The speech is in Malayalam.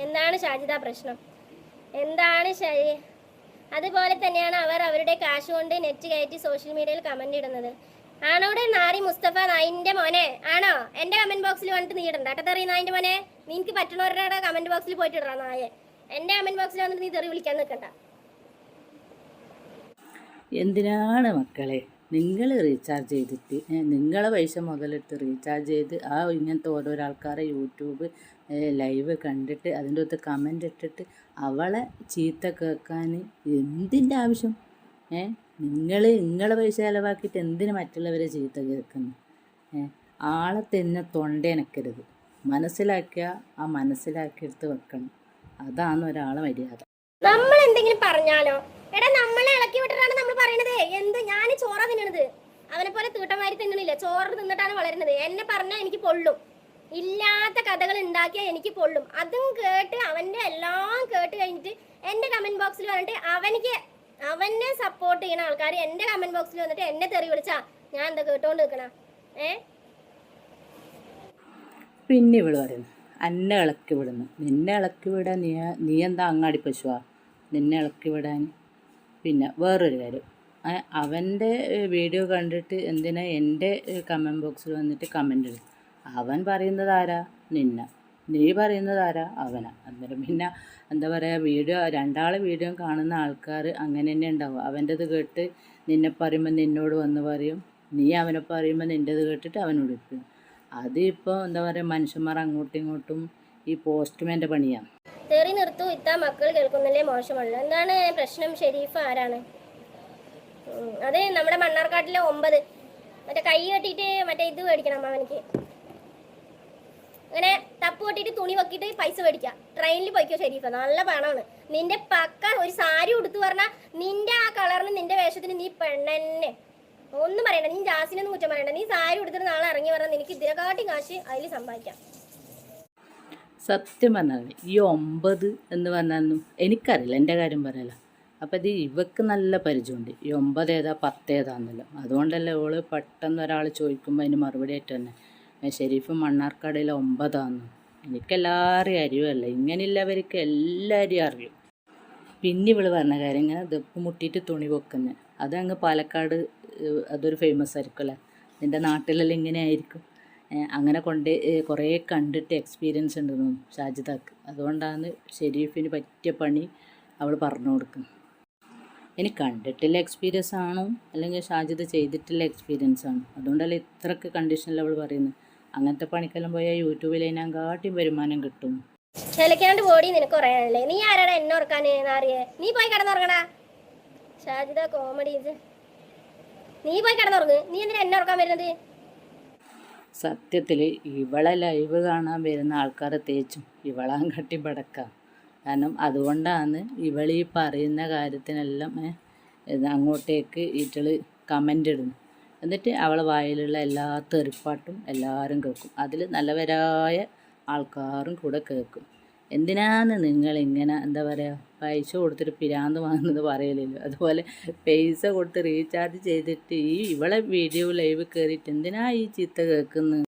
എന്താണ് ഷാജിദ പ്രശ്നം? എന്താണ് അതുപോലെ തന്നെയാണ് അവർ അവരുടെ കാശ് കൊണ്ട് നെറ്റ് കയറ്റി സോഷ്യൽ മീഡിയയിൽ കമന്റ് ഇടുന്നത്. ആണോടെ നാരി മുസ്തഫ നായിന്റെ മോനെ ആണോ? എന്റെ കമന്റ് ബോക്സിൽ വന്നിട്ട് നീ ഇടണ്ട കേട്ടോ തെറി നായിന്റെ മോനെ. നിനക്ക് പറ്റുന്നവരുടെ കമന്റ് ബോക്സിൽ പോയിട്ട് ഇടാ നായെ. എന്റെ കമന്റ് ബോക്സിൽ വന്നിട്ട് നീ തെറി വിളിക്കാൻ നിൽക്കണ്ട. എന്തിനാണ് മക്കളെ നിങ്ങൾ റീചാർജ് ചെയ്തിട്ട് നിങ്ങളെ പൈസ മുതലെടുത്ത് റീചാർജ് ചെയ്ത് ഇങ്ങനത്തെ ഓരോരോ ആൾക്കാരെ യൂട്യൂബ് ലൈവ് കണ്ടിട്ട് അതിൻ്റെ അകത്ത് കമൻ്റ് ഇട്ടിട്ട് അവളെ ചീത്ത കേൾക്കാൻ എന്തിൻ്റെ ആവശ്യം? നിങ്ങളെ പൈസ ചിലവാക്കിയിട്ട് എന്തിന് മറ്റുള്ളവരെ ചീത്ത കേൾക്കുന്നു? ആളെ തന്നെ തൊണ്ടനക്കരുത്. മനസ്സിലാക്കിയ ആ മനസ്സിലാക്കിയെടുത്ത് വെക്കണം. അതാണ് ഒരാളെ മര്യാദ. നമ്മൾ എന്തെങ്കിലും പറഞ്ഞാലോ എടാ നമ്മളെ ഇളക്കി വിട്ടിട്ടാണ് നമ്മൾ പറയണത്. എന്ത് ഞാൻ ചോറ തിന്നണത്, അവനെ പോലെ തീട്ടമാരി തിന്നണില്ല, ചോറ് തിന്നിട്ടാണ് വളരുന്നത്. എന്നെ പറഞ്ഞാൽ എനിക്ക് പൊള്ളും, ഇല്ലാത്ത കഥകൾ ഉണ്ടാക്കിയാൽ എനിക്ക് പൊള്ളും. അതും കേട്ട് അവൻ്റെ എല്ലാം കേട്ട് കഴിഞ്ഞിട്ട് എൻ്റെ കമന്റ് ബോക്സിൽ വന്നിട്ട് അവനെ സപ്പോർട്ട് ചെയ്യുന്ന ആൾക്കാർ എൻ്റെ കമന്റ് ബോക്സിൽ വന്നിട്ട് എന്നെ തെറി വിളിച്ചാ ഞാൻ എന്താ കേട്ടോണ്ട് നിൽക്കണ? പിന്നെ ഇവള് പറയുന്നു എന്നെ ഇളക്കി വിടുന്നു. നിന്നെ ഇളക്കി വിടാൻ നീ എന്താ അങ്ങാടി പശുവാ നിന്നെ ഇളക്കി വിടാൻ? പിന്നെ വേറൊരു കാര്യം, അവൻ്റെ വീഡിയോ കണ്ടിട്ട് എന്തിനാ എൻ്റെ കമൻറ്റ് ബോക്സിൽ വന്നിട്ട് കമൻ്റ് ഇടും? അവൻ പറയുന്നത് ആരാ? നിന്നെ. നീ പറയുന്നത് ആരാ? അവനാ. അന്നേരം പിന്നെ എന്താ പറയുക, രണ്ടാളെ വീഡിയോ കാണുന്ന ആൾക്കാർ അങ്ങനെ തന്നെ ഉണ്ടാവും. അവൻ്റെത് കേട്ട് നിന്നെ പറയുമ്പോൾ നിന്നോട് വന്ന് പറയും, നീ അവനെ പറയുമ്പോൾ നിൻ്റെത് കേട്ടിട്ട് അവനോട് ഇരിക്കും. അതിപ്പോൾ എന്താ പറയുക, മനുഷ്യന്മാർ അങ്ങോട്ടും ഇങ്ങോട്ടും ഈ പോസ്റ്റ്മാൻ്റെ പണിയാണ്. തെറി നിർത്തു, ഇത്താ മക്കൾ കേൾക്കുന്നല്ലേ മോശമല്ല. എന്താണ് പ്രശ്നം? ഷെരീഫ് ആരാണ്? അത് നമ്മുടെ മണ്ണാർക്കാട്ടിലെ 9 മറ്റേ കൈ കെട്ടിയിട്ട് മറ്റേ ഇത് മേടിക്കണം അവനക്ക്. അങ്ങനെ തപ്പ് കെട്ടിയിട്ട് തുണി വെക്കിയിട്ട് പൈസ മേടിക്കാം. ട്രെയിനിൽ പോയിക്കോ ഷെരീഫ്, നല്ല പണമാണ്. നിന്റെ പക്ക ഒരു സാരി ഉടുത്തു പറഞ്ഞാൽ നിന്റെ ആ കളറിന് നിന്റെ വേഷത്തിന് നീ പെണ്ണെന്നെ. ഒന്നും പറയണ്ട, നീ ജാസിനൊന്നും കുറ്റം പറയണ്ട. നീ സാരി ഉടുത്തിട്ട് നാളെ ഇറങ്ങി പറഞ്ഞാൽ നിനക്ക് ഇതിനെക്കാട്ടി കാശ് അതിൽ സമ്പാദിക്കാം. സത്യം പറഞ്ഞാൽ ഈ 9 എന്ന് പറഞ്ഞാൽ എനിക്കറിയില്ല, എൻ്റെ കാര്യം പറയല. അപ്പം ഇത് ഇവക്ക് നല്ല പരിചയമുണ്ട്, ഈ 9 ഏതാ 10 ഏതാന്നല്ലോ. അതുകൊണ്ടല്ലേ ഓള് പെട്ടെന്ന് ഒരാൾ ചോദിക്കുമ്പോൾ അതിന് മറുപടി ആയിട്ട് തന്നെ ഷെരീഫ് മണ്ണാർക്കാടിൽ 9 എനിക്കെല്ലാവരെയും അറിയുമല്ല, ഇങ്ങനെയുള്ളവർക്ക് എല്ലാവരെയും അറിയും. പിന്നെ ഇവള് പറഞ്ഞ കാര്യം ഇങ്ങനെ ദപ്പ് മുട്ടിയിട്ട് തുണി വെക്കുന്നത്, അതങ്ങ് പാലക്കാട് അതൊരു ഫേമസ് ആയിരിക്കും അല്ലേ. നിൻ്റെ നാട്ടിലെല്ലാം ഇങ്ങനെ ആയിരിക്കും. അങ്ങനെ കുറേ കണ്ടിട്ട് എക്സ്പീരിയൻസ് ഉണ്ടെന്ന് ഷാജിദാക്ക്. അതുകൊണ്ടാണ് ഷെരീഫിന് പറ്റിയ പണി അവൾ പറഞ്ഞു കൊടുക്കുന്നത്. ഇനി കണ്ടിട്ടുള്ള എക്സ്പീരിയൻസ് ആണോ അല്ലെങ്കിൽ ഷാജിദ് ചെയ്തിട്ടുള്ള എക്സ്പീരിയൻസ് ആണോ? അതുകൊണ്ടല്ലേ ഇത്രയ്ക്ക് കണ്ടീഷനിൽ അവൾ പറയുന്നത്. അങ്ങനത്തെ പണിക്കെല്ലാം പോയാൽ യൂട്യൂബിൽ ഞാൻ കാട്ടിയും വരുമാനം കിട്ടും. ചിലക്കാണ്ട് ബോഡി നിനക്ക് പറയാനല്ലേ. നീ ആരാടാ എന്നെ ഓർക്കാൻ അറിയേ? നീ പോയി കിടന്നുറങ്ങടാ ഷാജിദ. കോമഡി ഇത്. നീ പോയി കിടന്നുറങ്ങ്. നീ എന്തിനാ എന്നെ ഓർക്കാൻ വരുന്നത്? സത്യത്തിൽ ഇവളെ ലൈവ് കാണാൻ വരുന്ന ആൾക്കാരെ തേച്ചും ഇവളാൻ കട്ടി പടക്കാം. കാരണം അതുകൊണ്ടാണ് ഇവളീ പറയുന്ന കാര്യത്തിനെല്ലാം അങ്ങോട്ടേക്ക് ഇറ്റള് കമൻ്റ് ഇടുന്നു. എന്നിട്ട് അവളെ വായിലുള്ള എല്ലാ തെറിപ്പാട്ടും എല്ലാവരും കേൾക്കും. അതിൽ നല്ലവരായ ആൾക്കാരും കൂടെ കേൾക്കും. എന്തിനാണ് നിങ്ങളിങ്ങനെ എന്താ പറയുക, പൈസ കൊടുത്തിട്ട് പിരാന്ത് വാങ്ങുന്നത് പറയലില്ല. അതുപോലെ പൈസ കൊടുത്ത് റീചാർജ് ചെയ്തിട്ട് ഇവളെ വീഡിയോ ലൈവ് കയറിയിട്ട് എന്തിനാ ഈ ചീത്ത കേൾക്കുന്നത്?